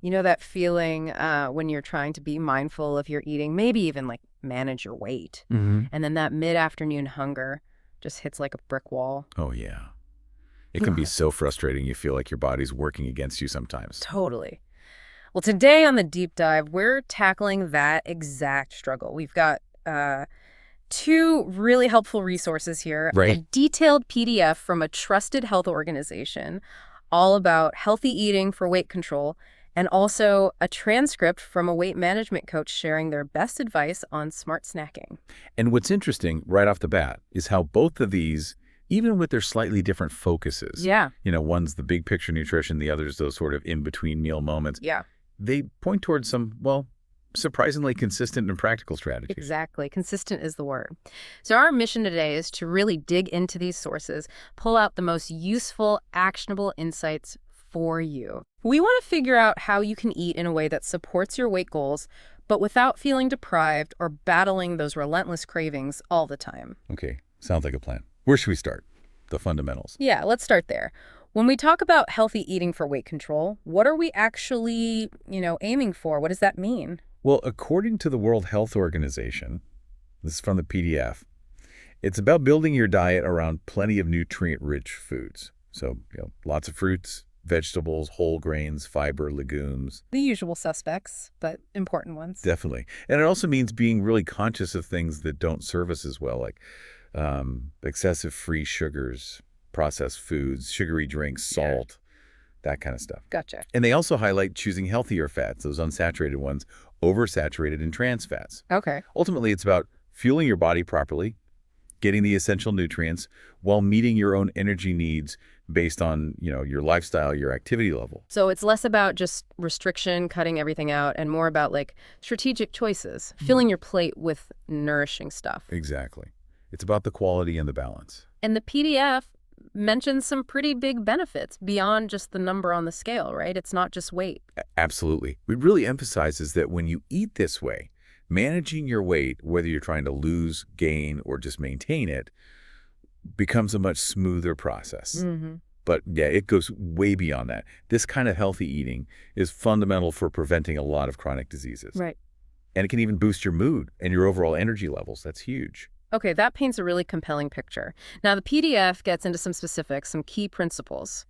You know that feeling when you're trying to be mindful of your eating, maybe even like manage your weight, Hmm. and then that mid-afternoon hunger just hits like a brick wall? Oh, yeah. It can be so frustrating. You feel like your body's working against you sometimes. Totally. Well, today on the deep dive, we're tackling that exact struggle. We've got two really helpful resources here, a Right. detailed PDF from a trusted health organization all about healthy eating for weight control, and also a transcript from a weight management coach sharing their best advice on smart snacking. And what's interesting right off the bat is how both of these, even with their slightly different focuses, Yeah, one's the big picture nutrition, the other's those sort of in-between meal moments, yeah, they point towards some, well, surprisingly consistent and practical strategies. exactly. Consistent is the word. So our mission today is to really dig into these sources, pull out the most useful, actionable insights for you. We want to figure out how you can eat in a way that supports your weight goals, but without feeling deprived or battling those relentless cravings all the time. Okay, sounds like a plan. Where should we start? The fundamentals. Yeah, let's start there. When we talk about healthy eating for weight control, what are we actually, aiming for? What does that mean? Well, according to the World Health Organization, this is from the PDF, it's about building your diet around plenty of nutrient-rich foods. So, lots of fruits, vegetables, whole grains, fiber, legumes. The usual suspects, but important ones. Definitely. And it also means being really conscious of things that don't serve us as well, like excessive free sugars, processed foods, sugary drinks, salt, that kind of stuff. Gotcha. And they also highlight choosing healthier fats, those unsaturated ones, oversaturated in trans fats. Okay. Ultimately, it's about fueling your body properly, getting the essential nutrients while meeting your own energy needs based on, your lifestyle, your activity level. So it's less about just restriction, cutting everything out, and more about like strategic choices, filling your plate with nourishing stuff. Exactly. It's about the quality and the balance. And the PDF mentions some pretty big benefits beyond just the number on the scale, right? It's not just weight. Absolutely. It really emphasizes that when you eat this way, managing your weight, whether you're trying to lose, gain, or just maintain it, becomes a much smoother process. Mm-hmm. But yeah, it goes way beyond that. This kind of healthy eating is fundamental for preventing a lot of chronic diseases. Right. And it can even boost your mood and your overall energy levels. That's huge. Okay, that paints a really compelling picture. Now, the PDF gets into some specifics, some key principles.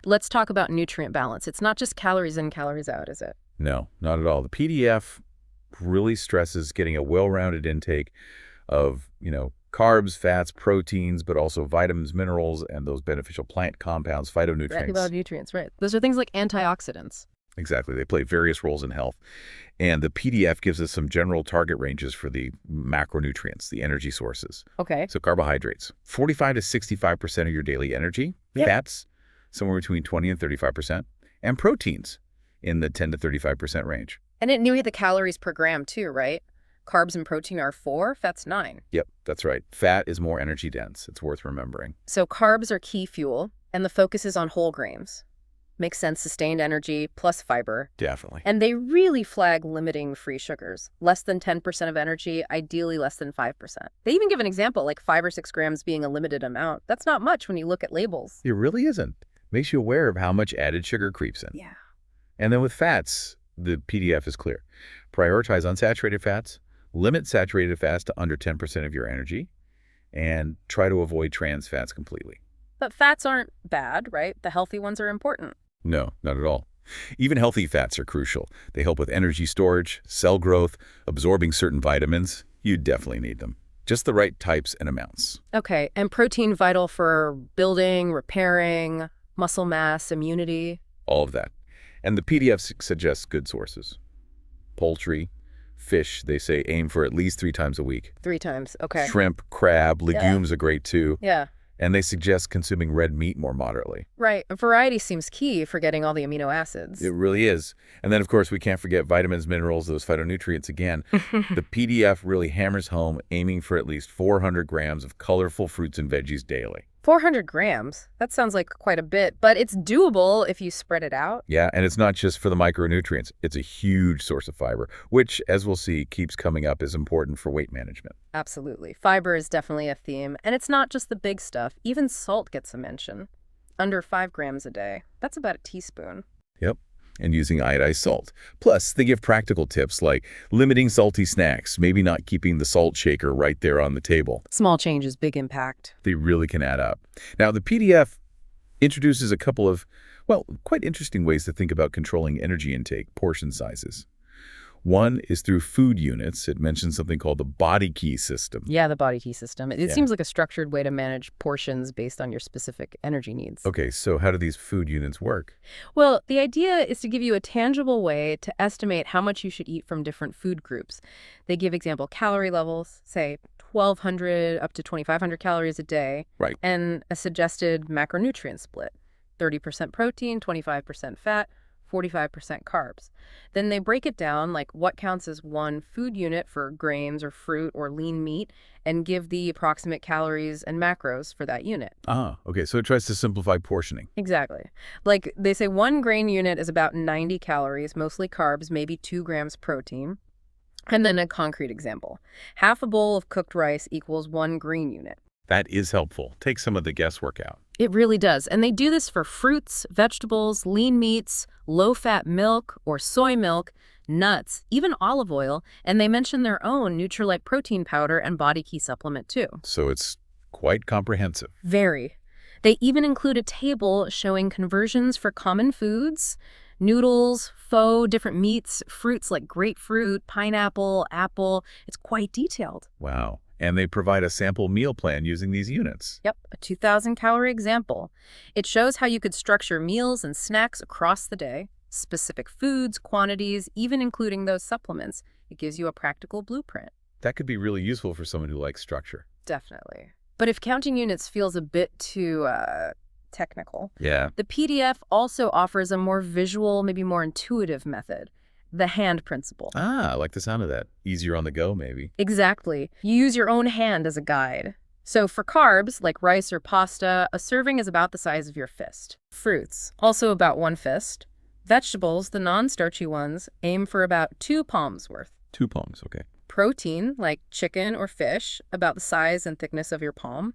Let's talk about nutrient balance. It's not just calories in, calories out, is it? No, not at all. The PDF really stresses getting a well-rounded intake of, carbs, fats, proteins, but also vitamins, minerals, and those beneficial plant compounds, phytonutrients. Nutrients, right. Those are things like antioxidants. Exactly. They play various roles in health. And the PDF gives us some general target ranges for the macronutrients, the energy sources. Okay. So carbohydrates, 45 to 65% of your daily energy. Yep. Fats, somewhere between 20 and 35%. And proteins in the 10 to 35% range. And it knew the calories per gram too, right? Carbs and protein are 4, fat's 9. Yep, that's right. Fat is more energy dense. It's worth remembering. So carbs are key fuel, and the focus is on whole grains. Makes sense, sustained energy plus fiber. Definitely. And they really flag limiting free sugars. Less than 10% of energy, ideally less than 5%. They even give an example, like 5 or 6 grams being a limited amount. That's not much when you look at labels. It really isn't. Makes you aware of how much added sugar creeps in. Yeah. And then with fats, the PDF is clear. Prioritize unsaturated fats, limit saturated fats to under 10% of your energy, and try to avoid trans fats completely. But fats aren't bad, right? The healthy ones are important. No, not at all. Even healthy fats are crucial. They help with energy storage, cell growth, absorbing certain vitamins. You definitely need them. Just the right types and amounts. Okay, and protein vital for building, repairing, muscle mass, immunity. All of that. And the PDF suggests good sources. Poultry, fish, they say aim for at least 3 times a week. 3 times, okay. Shrimp, crab, legumes are great too. Yeah. And they suggest consuming red meat more moderately. Right. Variety seems key for getting all the amino acids. It really is. And then, of course, we can't forget vitamins, minerals, those phytonutrients again. The PDF really hammers home aiming for at least 400 grams of colorful fruits and veggies daily. 400 grams? That sounds like quite a bit, but it's doable if you spread it out. Yeah, and it's not just for the micronutrients. It's a huge source of fiber, which, as we'll see, keeps coming up as important for weight management. Absolutely. Fiber is definitely a theme, and it's not just the big stuff. Even salt gets a mention. Under 5 grams a day. That's about a teaspoon. Yep. and using iodized salt. Plus, they give practical tips like limiting salty snacks, maybe not keeping the salt shaker right there on the table. Small changes, big impact. They really can add up. Now, the PDF introduces a couple of, well, quite interesting ways to think about controlling energy intake, portion sizes. One is through food units. It mentions something called the body key system. Yeah, the body key system. It Yeah. seems like a structured way to manage portions based on your specific energy needs. Okay, so how do these food units work? Well, the idea is to give you a tangible way to estimate how much you should eat from different food groups. They give example calorie levels, say 1,200 up to 2,500 calories a day, Right. and a suggested macronutrient split, 30% protein, 25% fat, 45% carbs. Then they break it down like what counts as one food unit for grains or fruit or lean meat and give the approximate calories and macros for that unit. Ah, okay, so it tries to simplify portioning. Exactly. Like they say one grain unit is about 90 calories, mostly carbs, maybe 2 grams protein. And then a concrete example. Half a bowl of cooked rice equals 1 green unit. That is helpful. Take some of the guesswork out. It really does. And they do this for fruits, vegetables, lean meats, low-fat milk or soy milk, nuts, even olive oil, and they mention their own Nutrilite protein powder and body key supplement too. So it's quite comprehensive. Very. They even include a table showing conversions for common foods, noodles, pho, different meats, fruits like grapefruit, pineapple, apple. It's quite detailed. Wow. And they provide a sample meal plan using these units. Yep, a 2,000-calorie example. It shows how you could structure meals and snacks across the day, specific foods, quantities, even including those supplements. It gives you a practical blueprint. That could be really useful for someone who likes structure. Definitely. But if counting units feels a bit too technical, Yeah. the PDF also offers a more visual, maybe more intuitive method. The hand principle. Ah, I like the sound of that. Easier on the go, maybe. Exactly. You use your own hand as a guide. So for carbs, like rice or pasta, a serving is about the size of your fist. Fruits, also about 1 fist. Vegetables, the non-starchy ones, aim for about 2 palms worth. 2 palms, okay. Protein, like chicken or fish, about the size and thickness of your palm.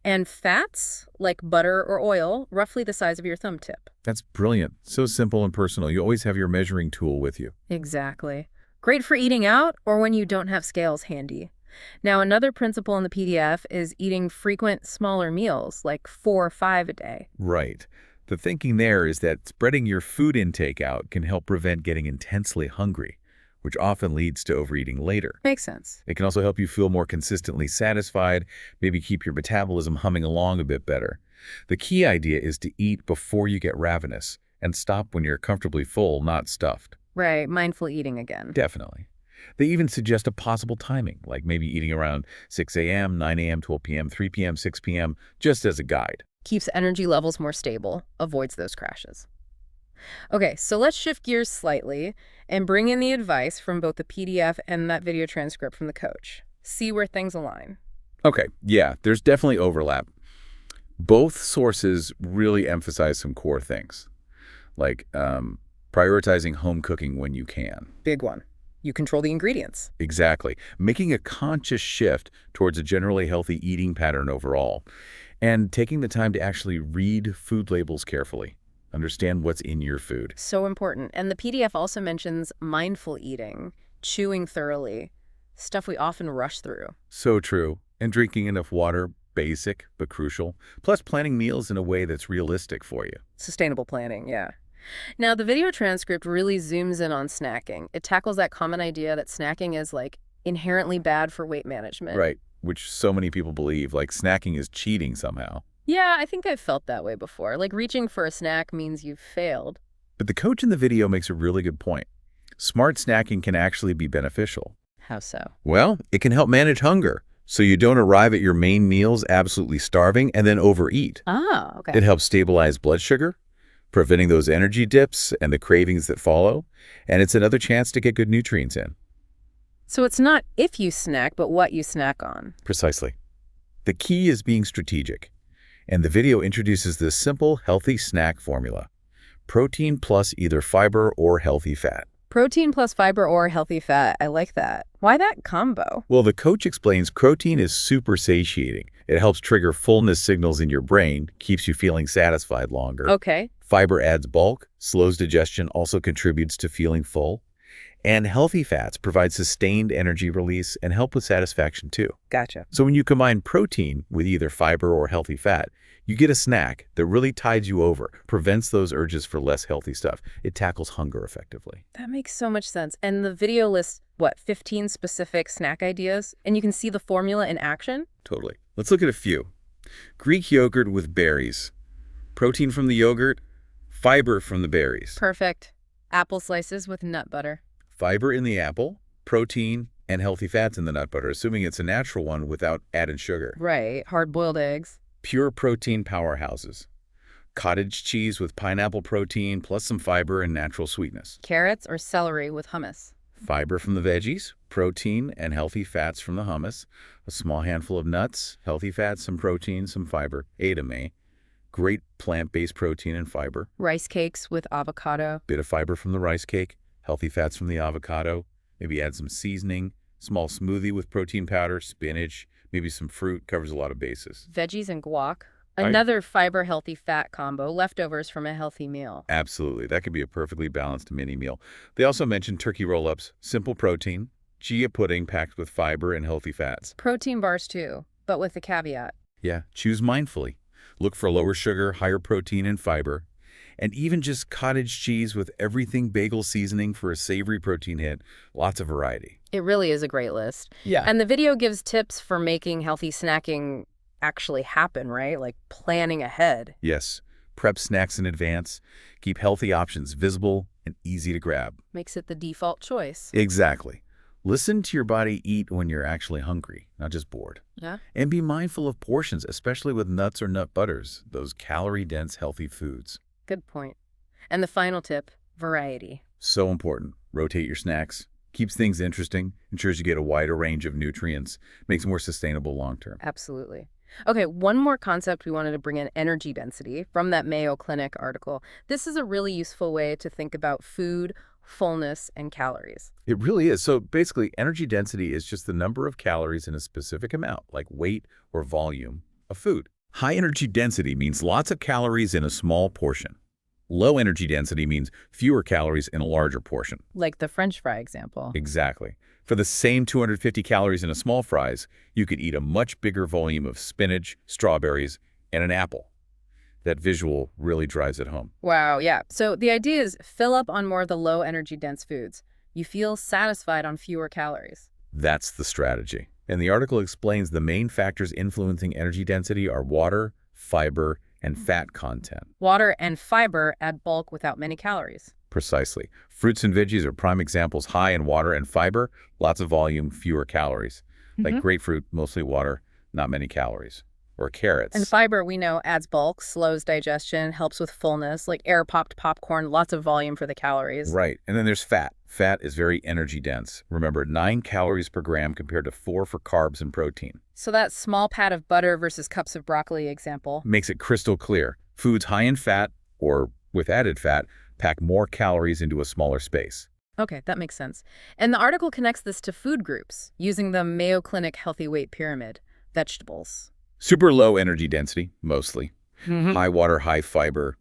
And fats, like butter or oil, roughly the size of your thumb tip. That's brilliant. So simple and personal. You always have your measuring tool with you. Exactly. Great for eating out or when you don't have scales handy. Now, another principle in the PDF is eating frequent, smaller meals, like 4 or 5 a day. Right. The thinking there is that spreading your food intake out can help prevent getting intensely hungry, which often leads to overeating later. Makes sense. It can also help you feel more consistently satisfied, maybe keep your metabolism humming along a bit better. The key idea is to eat before you get ravenous and stop when you're comfortably full, not stuffed. Right, mindful eating again. Definitely. They even suggest a possible timing, like maybe eating around 6 a.m., 9 a.m., 12 p.m., 3 p.m., 6 p.m., just as a guide. Keeps energy levels more stable, avoids those crashes. Okay, so let's shift gears slightly and bring in the advice from both the PDF and that video transcript from the coach. See where things align. Okay, yeah, there's definitely overlap. Both sources really emphasize some core things, like prioritizing home cooking when you can. Big one. You control the ingredients. Exactly. Making a conscious shift towards a generally healthy eating pattern overall, and taking the time to actually read food labels carefully. Understand what's in your food. So important. And the PDF also mentions mindful eating, chewing thoroughly, stuff we often rush through. So true. And drinking enough water, basic but crucial. Plus planning meals in a way that's realistic for you. Sustainable planning, yeah. Now, the video transcript really zooms in on snacking. It tackles that common idea that snacking is, like, inherently bad for weight management. Right, which so many people believe, like snacking is cheating somehow. Yeah, I think I've felt that way before. Like, reaching for a snack means you've failed. But the coach in the video makes a really good point. Smart snacking can actually be beneficial. How so? Well, it can help manage hunger, so you don't arrive at your main meals absolutely starving and then overeat. Ah, okay. It helps stabilize blood sugar, preventing those energy dips and the cravings that follow, and it's another chance to get good nutrients in. So it's not if you snack, but what you snack on. Precisely. The key is being strategic, and the video introduces this simple, healthy snack formula. Protein plus either fiber or healthy fat. Protein plus fiber or healthy fat. I like that. Why that combo? Well, the coach explains protein is super satiating. It helps trigger fullness signals in your brain, keeps you feeling satisfied longer. Okay. Fiber adds bulk, slows digestion, also contributes to feeling full. And healthy fats provide sustained energy release and help with satisfaction too. Gotcha. So when you combine protein with either fiber or healthy fat, you get a snack that really tides you over, prevents those urges for less healthy stuff. It tackles hunger effectively. That makes so much sense. And the video lists, what, 15 specific snack ideas? And you can see the formula in action? Totally. Let's look at a few. Greek yogurt with berries. Protein from the yogurt, fiber from the berries. Perfect. Apple slices with nut butter. Fiber in the apple, protein, and healthy fats in the nut butter, assuming it's a natural one without added sugar. Right. Hard-boiled eggs. Pure protein powerhouses. Cottage cheese with pineapple protein plus some fiber and natural sweetness. Carrots or celery with hummus. Fiber from the veggies, protein and healthy fats from the hummus. A small handful of nuts, healthy fats, some protein, some fiber. A. Great plant-based protein and fiber. Rice cakes with avocado. Bit of fiber from the rice cake, healthy fats from the avocado. Maybe add some seasoning. Small smoothie with protein powder, spinach, maybe some fruit, covers a lot of bases. Veggies and guac. Another fiber-healthy fat combo, leftovers from a healthy meal. Absolutely. That could be a perfectly balanced mini meal. They also mentioned turkey roll-ups, simple protein, chia pudding packed with fiber and healthy fats. Protein bars too, but with a caveat. Yeah, choose mindfully. Look for lower sugar, higher protein and fiber. And even just cottage cheese with everything bagel seasoning for a savory protein hit. Lots of variety. It really is a great list. Yeah. And the video gives tips for making healthy snacking actually happen, right? Like planning ahead. Yes. Prep snacks in advance. Keep healthy options visible and easy to grab. Makes it the default choice. Exactly. Listen to your body eat when you're actually hungry, not just bored. Yeah. And be mindful of portions, especially with nuts or nut butters, those calorie-dense healthy foods. Good point. And the final tip, variety. So important. Rotate your snacks. Keeps things interesting. Ensures you get a wider range of nutrients. Makes it more sustainable long-term. Absolutely. Okay, one more concept we wanted to bring in, energy density, from that Mayo Clinic article. This is a really useful way to think about food, fullness, and calories. It really is. So basically, energy density is just the number of calories in a specific amount, like weight or volume of food. High energy density means lots of calories in a small portion. Low energy density means fewer calories in a larger portion. Like the French fry example. Exactly. For the same 250 calories in a small fries, you could eat a much bigger volume of spinach, strawberries, and an apple. That visual really drives it home. Wow, yeah. So the idea is fill up on more of the low energy dense foods. You feel satisfied on fewer calories. That's the strategy. And the article explains the main factors influencing energy density are water, fiber, and fat content. Water and fiber add bulk without many calories. Precisely. Fruits and veggies are prime examples, high in water and fiber, lots of volume, fewer calories. Like grapefruit, mostly water, not many calories. Or carrots. And fiber, we know, adds bulk, slows digestion, helps with fullness, like air-popped popcorn, lots of volume for the calories. Right. And then there's fat. Fat is very energy dense. Remember, 9 calories per gram compared to 4 for carbs and protein. So that small pat of butter versus cups of broccoli example Makes it crystal clear. Foods high in fat, or with added fat, pack more calories into a smaller space. Okay, that makes sense. And the article connects this to food groups using the Mayo Clinic Healthy Weight Pyramid. Vegetables. Super low energy density, mostly. High water, high fiber.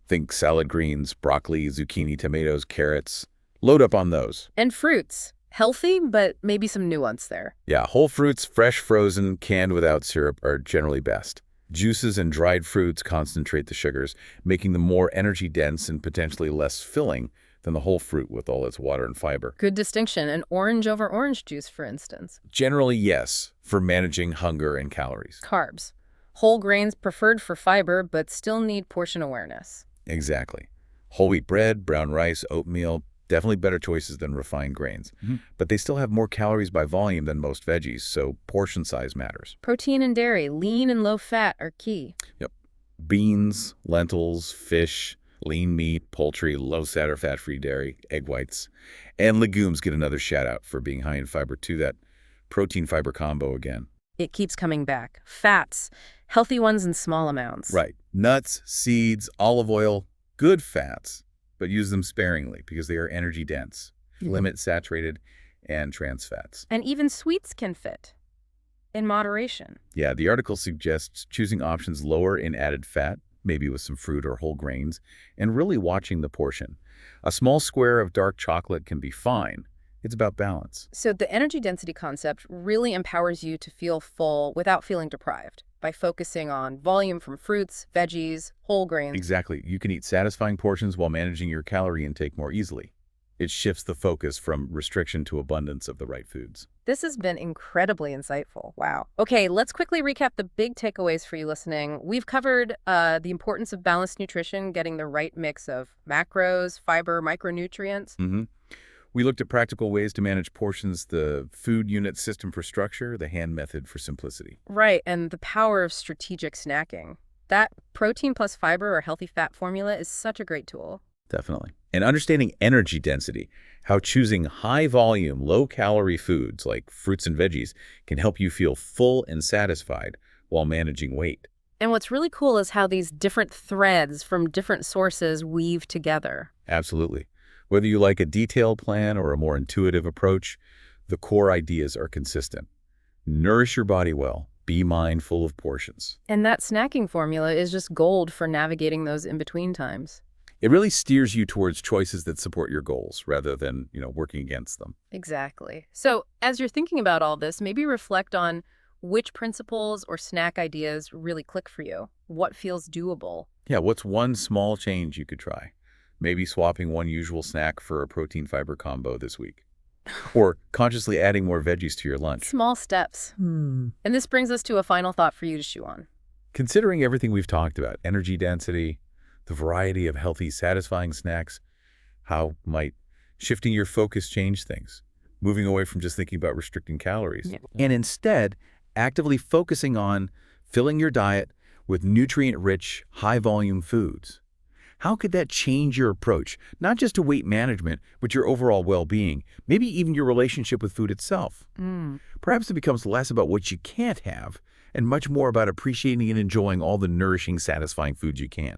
Think salad greens, broccoli, zucchini, tomatoes, carrots. Load up on those. And fruits. Healthy, but maybe some nuance there. Yeah, whole fruits, fresh, frozen, canned without syrup are generally best. Juices and dried fruits concentrate the sugars, making them more energy dense and potentially less filling than the whole fruit with all its water and fiber. Good distinction. An orange over orange juice, for instance. Generally, yes, for managing hunger and calories. Carbs. Whole grains preferred for fiber, but still need portion awareness. Exactly. Whole wheat bread, brown rice, oatmeal, definitely better choices than refined grains. But they still have more calories by volume than most veggies, so portion size matters. Protein and dairy, lean and low fat, are key. Yep. Beans, lentils, fish, lean meat, poultry, low-fat or fat-free dairy, egg whites. And legumes get another shout-out for being high in fiber, too. That protein-fiber combo again. It keeps coming back. Fats, healthy ones in small amounts. Right. Nuts, seeds, olive oil, good fats, but use them sparingly because they are energy-dense. Limit saturated and trans fats. And even sweets can fit, in moderation. Yeah, the article suggests choosing options lower in added fat, maybe with some fruit or whole grains, and really watching the portion. A small square of dark chocolate can be fine. It's about balance. So the energy density concept really empowers you to feel full without feeling deprived by focusing on volume from fruits, veggies, whole grains. Exactly. You can eat satisfying portions while managing your calorie intake more easily. It shifts the focus from restriction to abundance of the right foods. This has been incredibly insightful. Wow. Okay, let's quickly recap the big takeaways for you listening. We've covered the importance of balanced nutrition, getting the right mix of macros, fiber, micronutrients. hmm We looked at practical ways to manage portions, the food unit system for structure, the hand method for simplicity. Right, and the power of strategic snacking. That protein plus fiber or healthy fat formula is such a great tool. Definitely. And understanding energy density, how choosing high-volume, low-calorie foods like fruits and veggies can help you feel full and satisfied while managing weight. And what's really cool is how these different threads from different sources weave together. Absolutely. Whether you like a detailed plan or a more intuitive approach, the core ideas are consistent. Nourish your body well. Be mindful of portions. And that snacking formula is just gold for navigating those in-between times. It really steers you towards choices that support your goals rather than, working against them. Exactly. So as you're thinking about all this, maybe reflect on which principles or snack ideas really click for you. What feels doable? Yeah, what's one small change you could try? Maybe swapping one usual snack for a protein-fiber combo this week. Or consciously adding more veggies to your lunch. Small steps. And this brings us to a final thought for you to chew on. Considering everything we've talked about, energy density, the variety of healthy, satisfying snacks, how might shifting your focus change things? Moving away from just thinking about restricting calories. Yeah. And instead, actively focusing on filling your diet with nutrient-rich, high-volume foods. How could that change your approach, not just to weight management, but your overall well-being, maybe even your relationship with food itself? Perhaps it becomes less about what you can't have and much more about appreciating and enjoying all the nourishing, satisfying foods you can.